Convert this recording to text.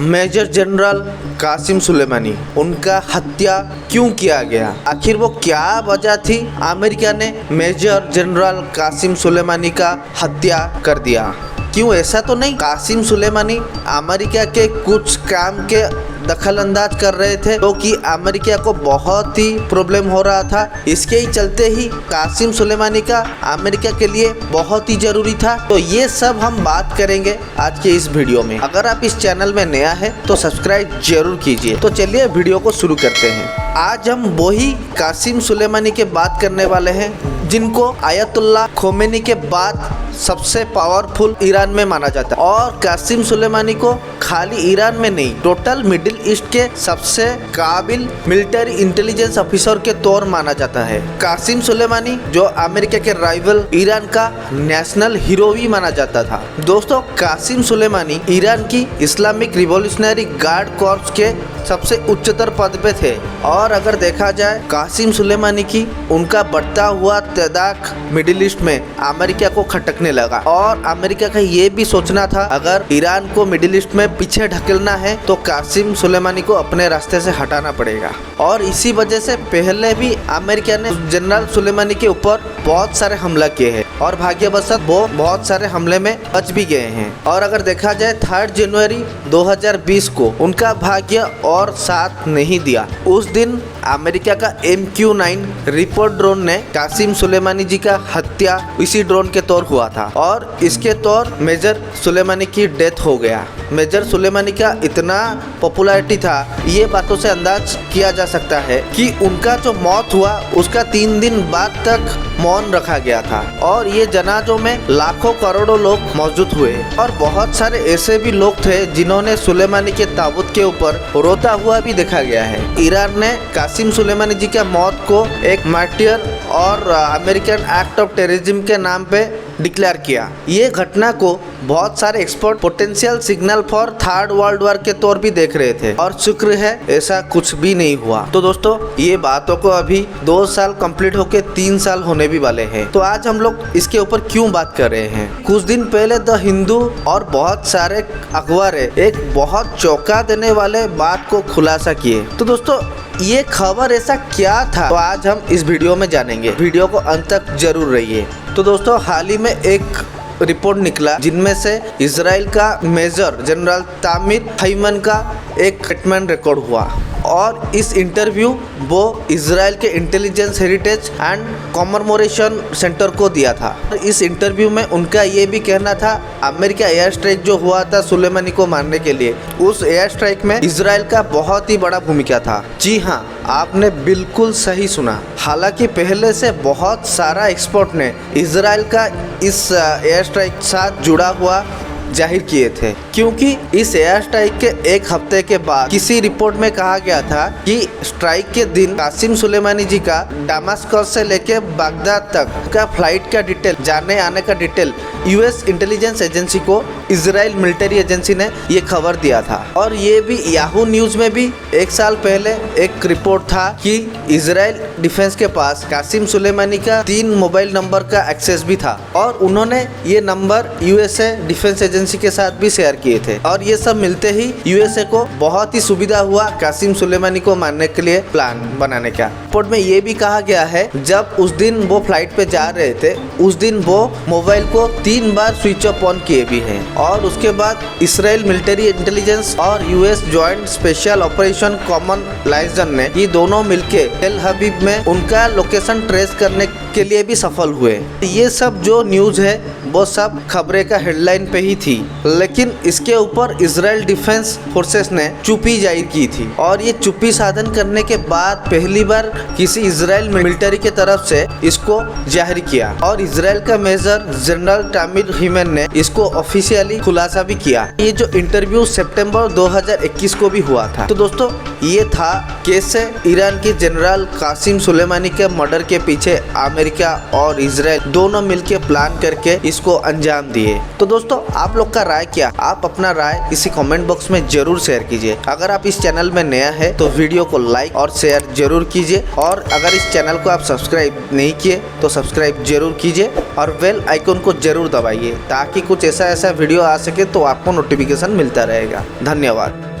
Major general Qasem Sulemani, उनका हत्या क्यों किया गया, आखिर वो क्या वजह थी अमेरिका ने मेजर जनरल कासिम सुलेमानी का हत्या कर दिया। क्यों ऐसा तो नहीं कासिम सुलेमानी अमेरिका के कुछ काम के दखल अंदाज कर रहे थे तो कि अमेरिका को बहुत ही प्रॉब्लम हो रहा था, इसके ही चलते ही कासिम सुलेमानी का अमेरिका के लिए बहुत ही जरूरी था। तो ये सब हम बात करेंगे आज के इस वीडियो में। अगर आप इस चैनल में नया है तो सब्सक्राइब जरूर कीजिए। तो चलिए वीडियो को शुरू करते हैं। आज हम वही कासिम सुलेमानी के बात करने वाले हैं जिनको आयतुल्लाह खोमेनी के बाद सबसे पावरफुल ईरान में माना जाता है। और कासिम सुलेमानी को खाली ईरान में नहीं, टोटल मिडिल ईस्ट के सबसे काबिल मिलिट्री इंटेलिजेंस ऑफिसर के तौर माना जाता है। कासिम सुलेमानी जो अमेरिका के राइवल ईरान का नेशनल हीरो भी माना जाता था। दोस्तों, कासिम सुलेमानी ईरान की इस्लामिक रिवॉल्यूशनरी गार्ड कॉर्प्स के सबसे उच्चतर पद पे थे। और अगर देखा जाए कासिम सुलेमानी की उनका बढ़ता हुआ तदाद मिडिल ईस्ट में अमेरिका को खटकने लगा और अमेरिका का ये भी सोचना था अगर ईरान को मिडिल ईस्ट में पीछे ढकेलना है तो कासिम सुलेमानी को अपने रास्ते से हटाना पड़ेगा। और इसी वजह से पहले भी अमेरिका ने जनरल सुलेमानी के ऊपर बहुत सारे हमला किए हैं और भाग्यवशत वो बहुत सारे हमले में बच भी गए हैं। और अगर देखा जाए 3 जनवरी 2020 को उनका भाग्य और साथ नहीं दिया। उस दिन अमेरिका का MQ-9 रिपोर्ट ड्रोन ने कासिम सुलेमानी जी का हत्या इसी ड्रोन के तौर हुआ था और इसके तौर मेजर सुलेमानी की डेथ हो गया। मेजर सुलेमानी का इतना पॉपुलैरिटी था, ये बातों से अंदाज किया जा सकता है कि उनका जो मौत हुआ उसका 3 दिन बाद तक मौन रखा गया था और ये जनाजों में लाखों करोड़ों लोग मौजूद हुए और बहुत सारे ऐसे भी लोग थे जिन्होंने सुलेमानी के ताबूत के ऊपर रोता हुआ भी देखा गया है। ईरान ने कासिम सुलेमानी जी के मौत को एक मार्टियर और अमेरिकन एक्ट ऑफ टेररिज्म के नाम पे डिक्लेयर किया। ये घटना को बहुत सारे expert potential signal for 3rd world war के तौर भी देख रहे थे और शुक्र है ऐसा कुछ भी नहीं हुआ। तो दोस्तों, ये बातों को अभी 2 साल कंप्लीट होके 3 साल होने भी वाले हैं। तो आज हम लोग इसके ऊपर क्यों बात कर रहे हैं। कुछ दिन पहले द हिंदू और बहुत सारे अखबार एक बहुत चौंका देने वाले बात को खुलासा किए। तो दोस्तों, ये खबर ऐसा क्या था तो आज हम इस वीडियो में जानेंगे। वीडियो को अंत तक जरूर रहिए। तो दोस्तों, हाल ही में एक रिपोर्ट निकला जिनमें से इजराइल का मेजर जनरल तामिर हैमन का एक स्टेटमेंट रिकॉर्ड हुआ और इस इंटरव्यू वो इजराइल के इंटेलिजेंस हेरिटेज एंड कॉमरमोरेशन सेंटर को दिया था। इस इंटरव्यू में उनका ये भी कहना था अमेरिका एयर स्ट्राइक जो हुआ था सुलेमानी को मारने के लिए, उस एयर स्ट्राइक में इजराइल का बहुत ही बड़ा भूमिका था। जी हाँ, आपने बिल्कुल सही सुना। हालांकि पहले से बहुत सारा एक्सपर्ट ने इजराइल का इस एयर स्ट्राइक साथ जुड़ा हुआ जाहिर किए थे, क्योंकि इस एयर स्ट्राइक के 1 हफ्ते के बाद किसी रिपोर्ट में कहा गया था कि स्ट्राइक के दिन कासिम सुलेमानी जी का दमास्कस से लेके बगदाद तक का फ्लाइट का डिटेल, जाने आने का डिटेल US इंटेलिजेंस एजेंसी को इजराइल मिलिट्री एजेंसी ने ये खबर दिया था। और ये भी याहू न्यूज में भी 1 साल पहले एक रिपोर्ट था कि इजराइल डिफेंस के पास कासिम सुलेमानी का 3 मोबाइल नंबर का एक्सेस भी था और उन्होंने ये नंबर USA डिफेंस एजेंसी के साथ भी शेयर किए थे। और ये सब मिलते ही USA को बहुत ही सुविधा हुआ कासिम सुलेमानी को मारने के लिए प्लान बनाने का। रिपोर्ट में ये भी कहा गया है जब उस दिन वो फ्लाइट पे जा रहे थे उस दिन वो मोबाइल को 3 बार स्विच ऑफ ऑन किए भी हैं। और उसके बाद इजराइल मिलिट्री इंटेलिजेंस और US joint special operation common liaison ने ये दोनों मिलके टेल हबीब में उनका लोकेशन ट्रेस करने के लिए भी सफल हुए। ये सब जो न्यूज है वो सब खबरें का हेडलाइन पे ही थी, लेकिन इसके ऊपर इजराइल डिफेंस फोर्सेस ने चुप्पी जाहिर की थी। और ये चुप्पी साधन करने के बाद पहली बार किसी इजराइल मिलिट्री के तरफ से इसको जाहिर किया और इजराइल का मेजर जनरल तामिर हैमन ने इसको ऑफिशियली खुलासा भी किया। ये जो इंटरव्यू सितंबर 2021 को भी हुआ था। तो दोस्तों, ये था कैसे ईरान के जनरल कासिम सुलेमानी के मर्डर के पीछे अमेरिका और इजराइल दोनों मिलकर प्लान करके इसको अंजाम दिए। तो दोस्तों, आप लोग का राय क्या? आप अपना राय इसी कमेंट बॉक्स में जरूर शेयर कीजिए। अगर आप इस चैनल में नया है तो वीडियो को लाइक और शेयर जरूर कीजिए और अगर इस चैनल को आप सब्सक्राइब नहीं किए तो सब्सक्राइब जरूर कीजिए और बेल आइकन को जरूर दबाइए ताकि कुछ ऐसा वीडियो आ सके तो आपको नोटिफिकेशन मिलता रहेगा। धन्यवाद।